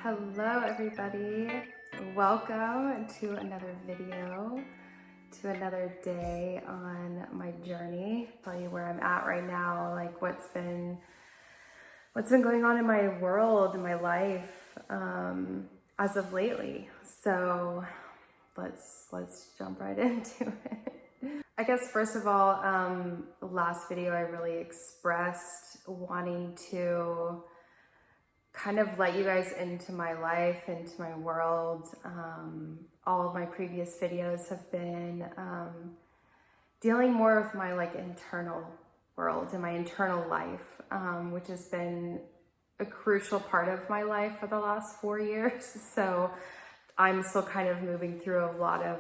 Hello everybody, welcome to another video, to another day on my journey. I'll tell you where I'm at right now, like what's been going on in my world, in my life as of lately. So let's jump right into it. I guess first of all, last video I really expressed wanting to kind of let you guys into my life, into my world. All of my previous videos have been dealing more with my internal world and my internal life, which has been a crucial part of my life for the last 4 years. So I'm still kind of moving through a lot of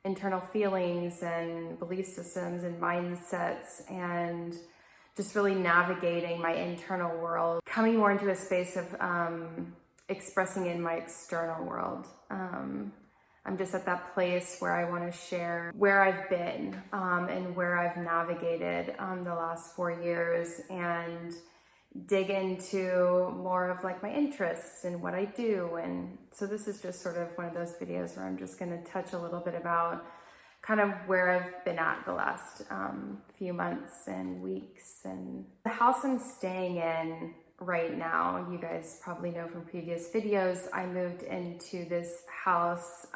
internal feelings and belief systems and mindsets, and just really navigating my internal world, coming more into a space of expressing in my external world. I'm just at that place where I want to share where I've been and where I've navigated the last 4 years, and dig into more of my interests and what I do. And so this is just sort of one of those videos where I'm just going to touch a little bit about kind of where I've been at the last few months and weeks. And the house I'm staying in right now, you guys probably know from previous videos, I moved into this house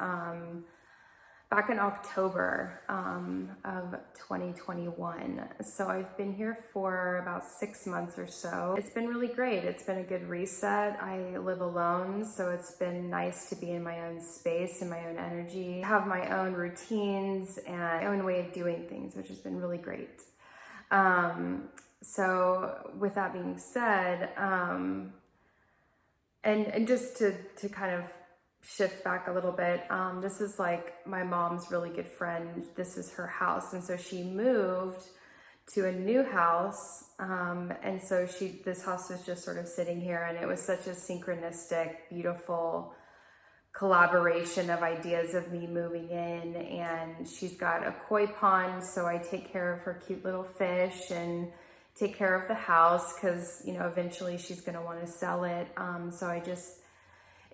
back in October of 2021. So I've been here for about 6 months or so. It's been really great. It's been a good reset. I live alone, so it's been nice to be in my own space and my own energy, have my own routines and my own way of doing things, which has been really great. So with that being said, and just to kind of shift back a little bit, this is my mom's really good friend. This is her house, and so she moved to a new house, and so this house was just sort of sitting here, and it was such a synchronistic, beautiful collaboration of ideas of me moving in. And she's got a koi pond, so I take care of her cute little fish and take care of the house because eventually she's going to want to sell it. So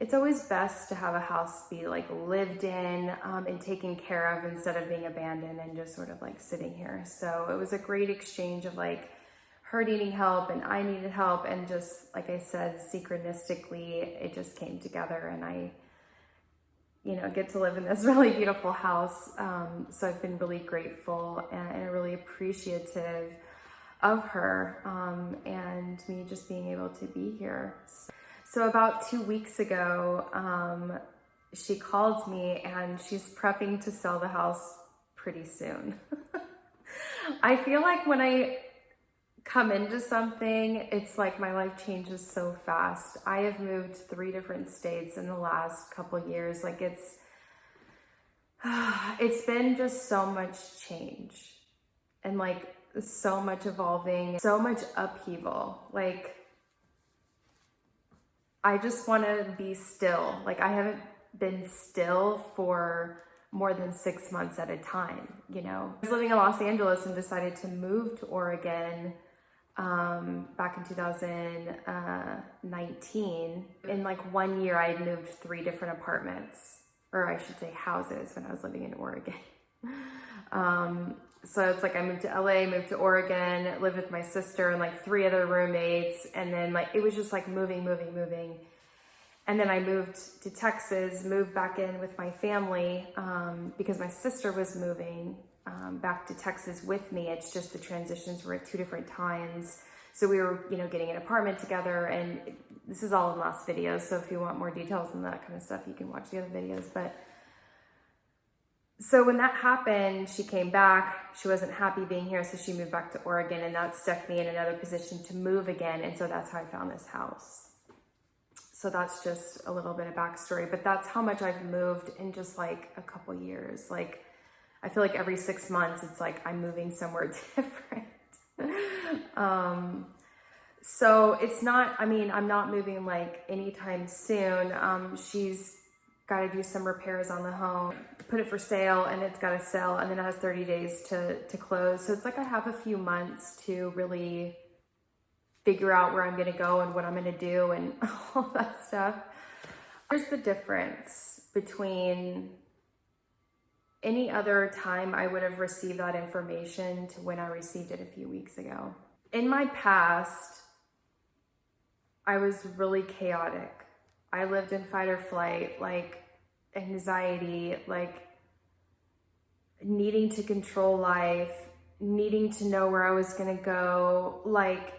it's always best to have a house be lived in and taken care of, instead of being abandoned and just sort of sitting here. So it was a great exchange of her needing help and I needed help, and just like I said, synchronistically it just came together, and I get to live in this really beautiful house. So I've been really grateful and really appreciative of her and me just being able to be here. So about 2 weeks ago, she called me, and she's prepping to sell the house pretty soon. I feel like when I come into something, it's my life changes so fast. I have moved 3 different states in the last couple years. It's been just so much change, and so much evolving, so much upheaval. I just want to be still. I haven't been still for more than 6 months at a time, I was living in Los Angeles and decided to move to Oregon back in 2019. In 1 year, I had moved 3 different apartments, or I should say houses, when I was living in Oregon. So it's I moved to LA, moved to Oregon, lived with my sister and 3 other roommates. And then it was just moving. And then I moved to Texas, moved back in with my family because my sister was moving back to Texas with me. It's just the transitions were at 2 different times. So we were, getting an apartment together, and this is all in last videos. So if you want more details on that kind of stuff, you can watch the other videos. But so when that happened, she came back. She wasn't happy being here, so she moved back to Oregon, and that stuck me in another position to move again. And so that's how I found this house. So that's just a little bit of backstory, but that's how much I've moved in just a couple years. I feel every 6 months, it's I'm moving somewhere different. So it's not, I'm not moving anytime soon. She's got to do some repairs on the home, put it for sale, and it's got to sell, and then it has 30 days to close. So it's I have a few months to really figure out where I'm going to go and what I'm going to do and all that stuff. Here's the difference between any other time I would have received that information to when I received it a few weeks ago. In my past, I was really chaotic. I lived in fight or flight, like anxiety, like needing to control life, needing to know where I was going to go. Like,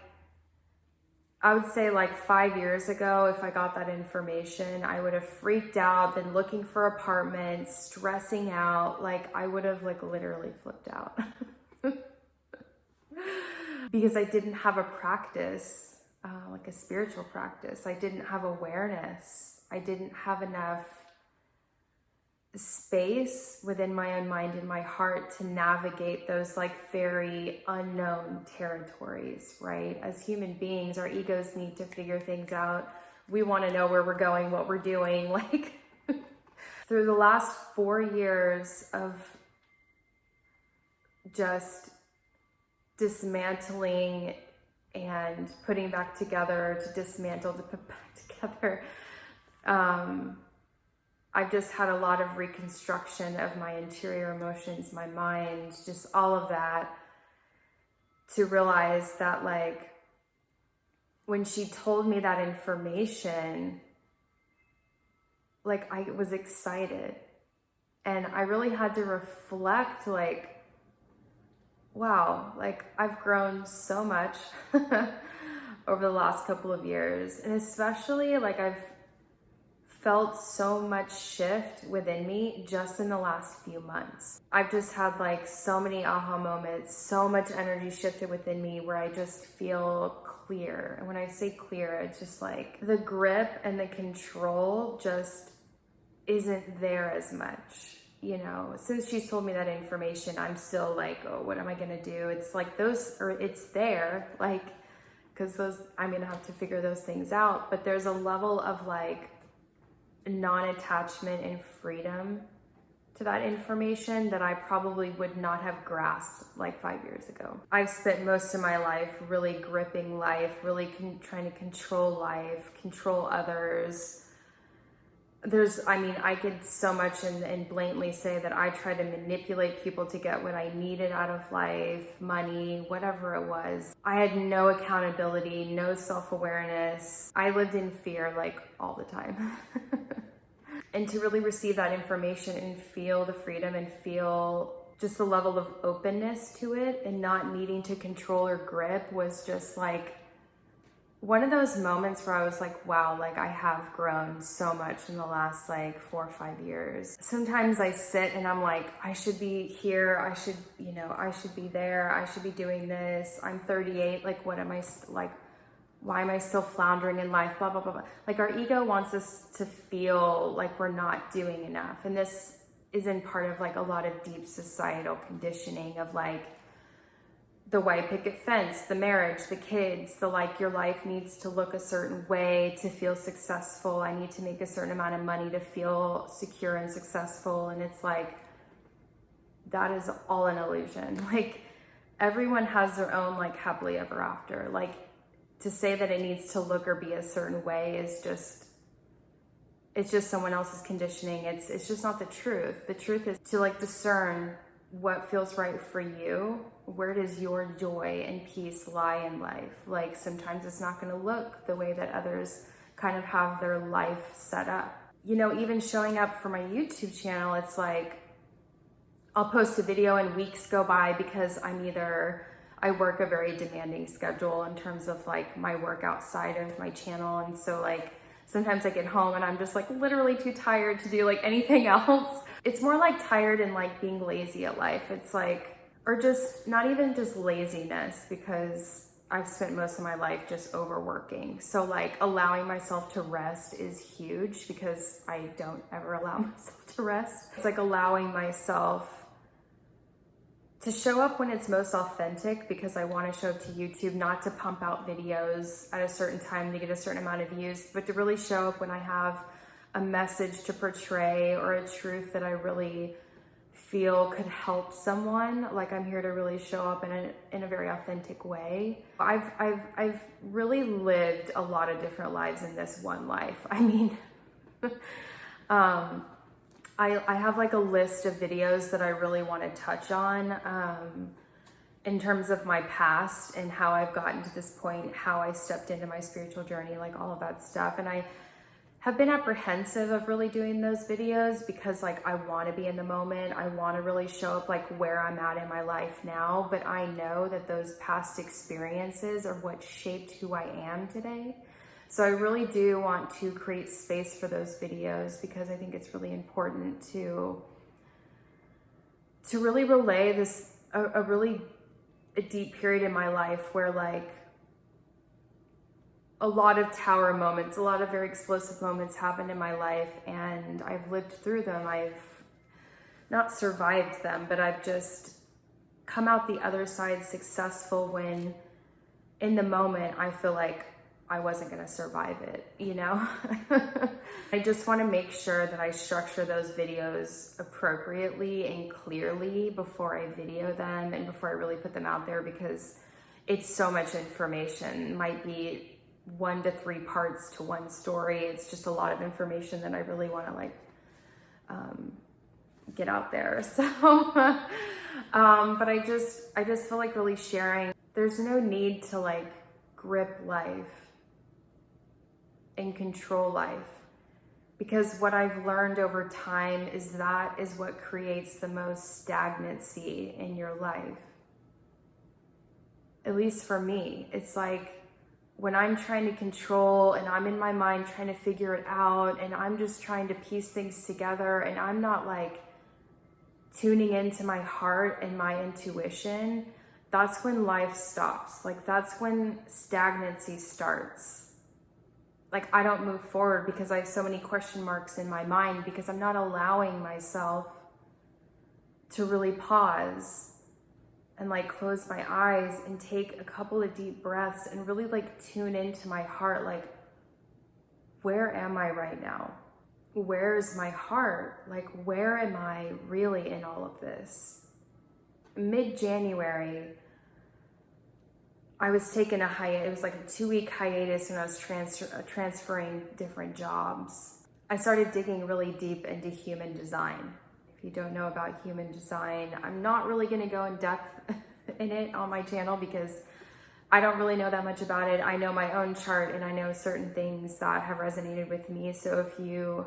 I would say like 5 years ago, if I got that information, I would have freaked out, been looking for apartments, stressing out. Like, I would have like literally flipped out because I didn't have a practice, like a spiritual practice. I didn't have awareness. I didn't have enough space within my own mind and my heart to navigate those like very unknown territories, right? As human beings, our egos need to figure things out. We want to know where we're going, what we're doing. Like through the last 4 years of just dismantling and putting back together, to dismantle, to put back together, I've just had a lot of reconstruction of my interior emotions, my mind, just all of that, to realize that like when she told me that information, like I was excited and I really had to reflect like, wow, like I've grown so much over the last couple of years, and especially like I've felt so much shift within me just in the last few months. I've just had like so many aha moments, so much energy shifted within me where I just feel clear. And when I say clear, it's just like the grip and the control just isn't there as much. You know, since she's told me that information, I'm still like, oh, what am I gonna do? It's like it's there, like, because I'm gonna have to figure those things out. But there's a level of like non-attachment and freedom to that information that I probably would not have grasped like 5 years ago. I've spent most of my life really gripping life, really trying to control life, control others. I could so much and blatantly say that I tried to manipulate people to get what I needed out of life, money, whatever it was. I had no accountability, no self-awareness. I lived in fear like all the time. And to really receive that information and feel the freedom and feel just the level of openness to it and not needing to control or grip was just like one of those moments where I was like, wow, like I have grown so much in the last like 4 or 5 years. Sometimes I sit and I'm like, I should be here. I should be there. I should be doing this. I'm 38. Like, what am I like? Why am I still floundering in life? Blah, blah, blah, blah. Like our ego wants us to feel like we're not doing enough. And this is in part of like a lot of deep societal conditioning of like, the white picket fence, the marriage, the kids, the like your life needs to look a certain way to feel successful. I need to make a certain amount of money to feel secure and successful. And it's like, that is all an illusion. Like everyone has their own like happily ever after. Like to say that it needs to look or be a certain way is just, it's just someone else's conditioning. It's just not the truth. The truth is to like discern what feels right for you. Where does your joy and peace lie in life? Like sometimes it's not going to look the way that others kind of have their life set up. You know, even showing up for my YouTube channel, it's like I'll post a video and weeks go by because I work a very demanding schedule in terms of like my work outside of my channel. And so like sometimes I get home and I'm just like literally too tired to do like anything else. It's more like tired and like being lazy at life. It's like, or just not even just laziness, because I've spent most of my life just overworking. So like allowing myself to rest is huge because I don't ever allow myself to rest. It's like allowing myself to show up when it's most authentic, because I want to show up to YouTube, not to pump out videos at a certain time to get a certain amount of views, but to really show up when I have a message to portray or a truth that I really feel could help someone. Like, I'm here to really show up in a very authentic way. I've really lived a lot of different lives in this one life. I mean, I have like a list of videos that I really want to touch on in terms of my past and how I've gotten to this point, how I stepped into my spiritual journey, like all of that stuff. And I have been apprehensive of really doing those videos because like I want to be in the moment. I want to really show up like where I'm at in my life now, but I know that those past experiences are what shaped who I am today. So I really do want to create space for those videos because I think it's really important to really relay this, a deep period in my life where like a lot of tower moments, a lot of very explosive moments happened in my life, and I've lived through them. I've not survived them, but I've just come out the other side successful when in the moment I feel like I wasn't going to survive it, you know? I just want to make sure that I structure those videos appropriately and clearly before I video them and before I really put them out there, because it's so much information. It might be 1 to 3 parts to one story. It's just a lot of information that I really want to like get out there. So, but I just feel like really sharing. There's no need to like grip life and control life, because what I've learned over time is that is what creates the most stagnancy in your life. At least for me, it's like when I'm trying to control and I'm in my mind trying to figure it out and I'm just trying to piece things together and I'm not like tuning into my heart and my intuition, that's when life stops. Like that's when stagnancy starts. Like I don't move forward because I have so many question marks in my mind, because I'm not allowing myself to really pause and like close my eyes and take a couple of deep breaths and really like tune into my heart. Like, where am I right now? Where's my heart? Like, where am I really in all of this? Mid-January, I was taking a hiatus. It was like a 2-week hiatus when I was transferring different jobs. I started digging really deep into human design. If you don't know about human design, I'm not really going to go in depth in it on my channel because I don't really know that much about it. I know my own chart and I know certain things that have resonated with me. So if you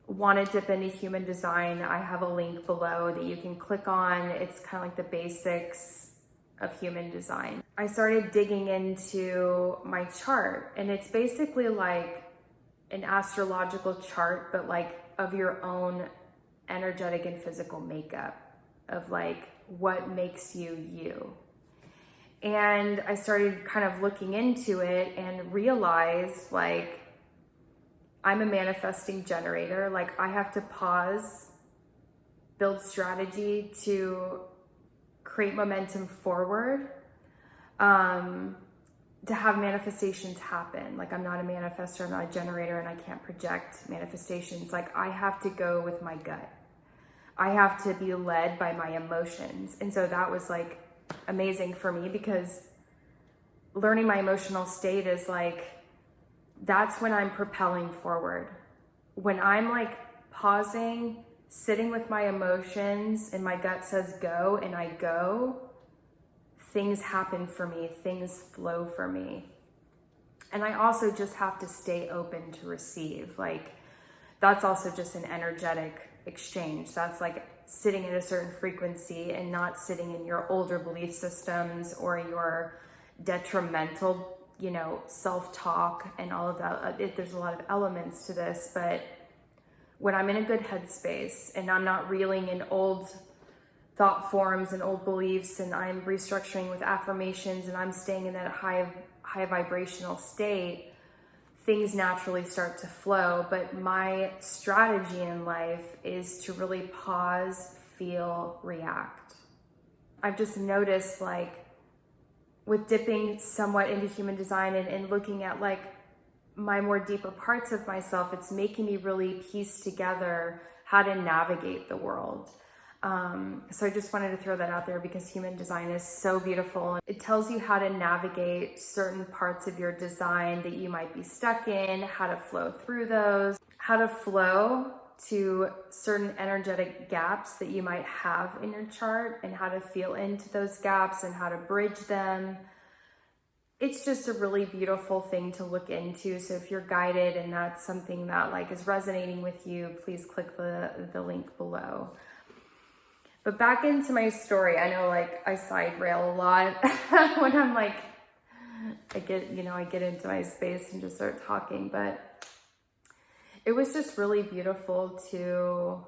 want to dip into human design, I have a link below that you can click on. It's kind of like the basics of human design. I started digging into my chart, and it's basically like an astrological chart, but like of your own energetic and physical makeup of like what makes you you. And I started kind of looking into it and realized like I'm a manifesting generator. Like I have to pause, build strategy to create momentum forward, to have manifestations happen. Like I'm not a manifestor, I'm not a generator, and I can't project manifestations. Like I have to go with my gut. I have to be led by my emotions. And so that was like amazing for me, because learning my emotional state is like, that's when I'm propelling forward. When I'm like pausing, sitting with my emotions and my gut says go and I go, things happen for me, things flow for me. And I also just have to stay open to receive. Like that's also just an energetic exchange. That's like sitting at a certain frequency and not sitting in your older belief systems or your detrimental, you know, self-talk and all of that. There's a lot of elements to this, but when I'm in a good headspace and I'm not reeling in old thought forms and old beliefs, and I'm restructuring with affirmations and I'm staying in that high vibrational state, things naturally start to flow. But my strategy in life is to really pause, feel, react. I've just noticed like with dipping somewhat into human design and looking at like my more deeper parts of myself, it's making me really piece together how to navigate the world. So I just wanted to throw that out there because human design is so beautiful. It tells you how to navigate certain parts of your design that you might be stuck in, how to flow through those, how to flow to certain energetic gaps that you might have in your chart, and how to feel into those gaps and how to bridge them. It's just a really beautiful thing to look into. So if you're guided and that's something that like is resonating with you, please click the link below. But back into my story. I know like I side rail a lot when I'm like, I get into my space and just start talking, but it was just really beautiful to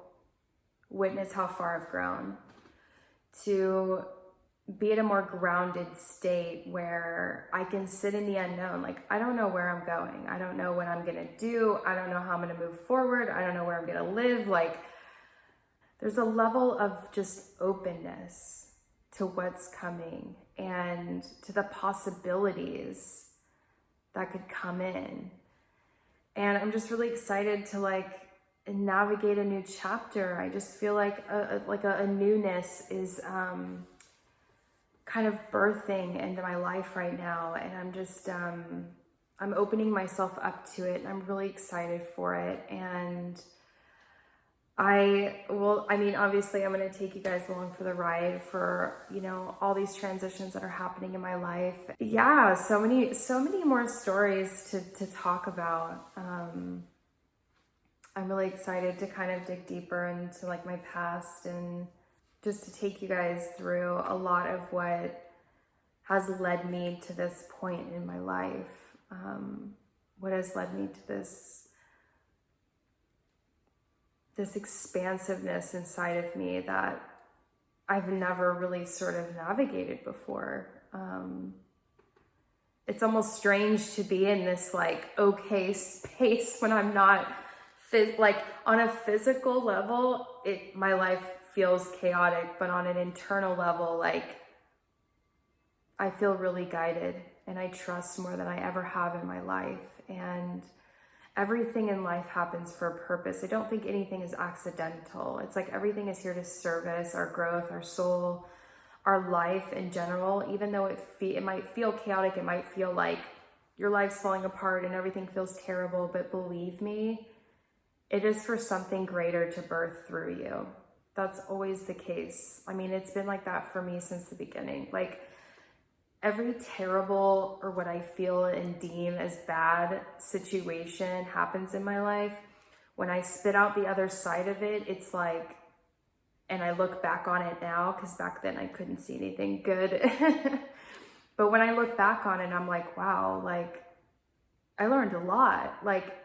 witness how far I've grown, to be at a more grounded state where I can sit in the unknown. Like, I don't know where I'm going. I don't know what I'm going to do. I don't know how I'm going to move forward. I don't know where I'm going to live. Like, there's a level of just openness to what's coming and to the possibilities that could come in. And I'm just really excited to like navigate a new chapter. I just feel like a newness is kind of birthing into my life right now. And I'm just, I'm opening myself up to it, and I'm really excited for it. And obviously I'm going to take you guys along for the ride for, all these transitions that are happening in my life. Yeah, so many more stories to talk about. I'm really excited to kind of dig deeper into like my past and just to take you guys through a lot of what has led me to this point in my life. What has led me to this expansiveness inside of me that I've never really sort of navigated before. It's almost strange to be in this like okay space when I'm not like on a physical level, my life feels chaotic, but on an internal level, like I feel really guided and I trust more than I ever have in my life. And everything in life happens for a purpose. I don't think anything is accidental. It's like everything is here to service our growth, our soul, our life in general. Even though it might feel chaotic, it might feel like your life's falling apart and everything feels terrible, but believe me, it is for something greater to birth through you. That's always the case. I mean, it's been like that for me since the beginning. Like every terrible or what I feel and deem as bad situation happens in my life. When I spit out the other side of it, it's like, and I look back on it now, because back then I couldn't see anything good. But when I look back on it, I'm like, wow, like I learned a lot. Like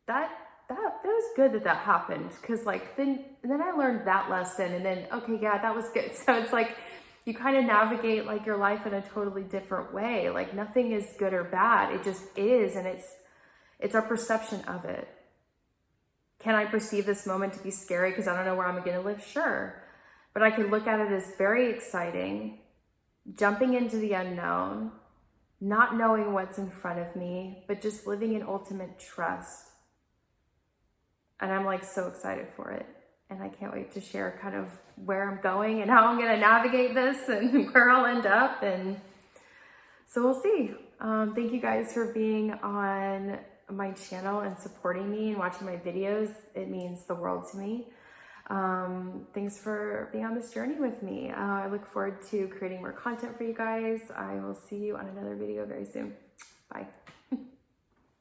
that was good that happened, because like then I learned that lesson, and then okay, yeah, that was good. So it's like you kind of navigate like your life in a totally different way. Like nothing is good or bad, it just is, and it's our perception of it. Can I perceive this moment to be scary because I don't know where I'm going to live? Sure, but I can look at it as very exciting, jumping into the unknown, not knowing what's in front of me, but just living in ultimate trust. And I'm like so excited for it. And I can't wait to share kind of where I'm going and how I'm going to navigate this and where I'll end up. And so we'll see. Thank you guys for being on my channel and supporting me and watching my videos. It means the world to me. Thanks for being on this journey with me. I look forward to creating more content for you guys. I will see you on another video very soon. Bye.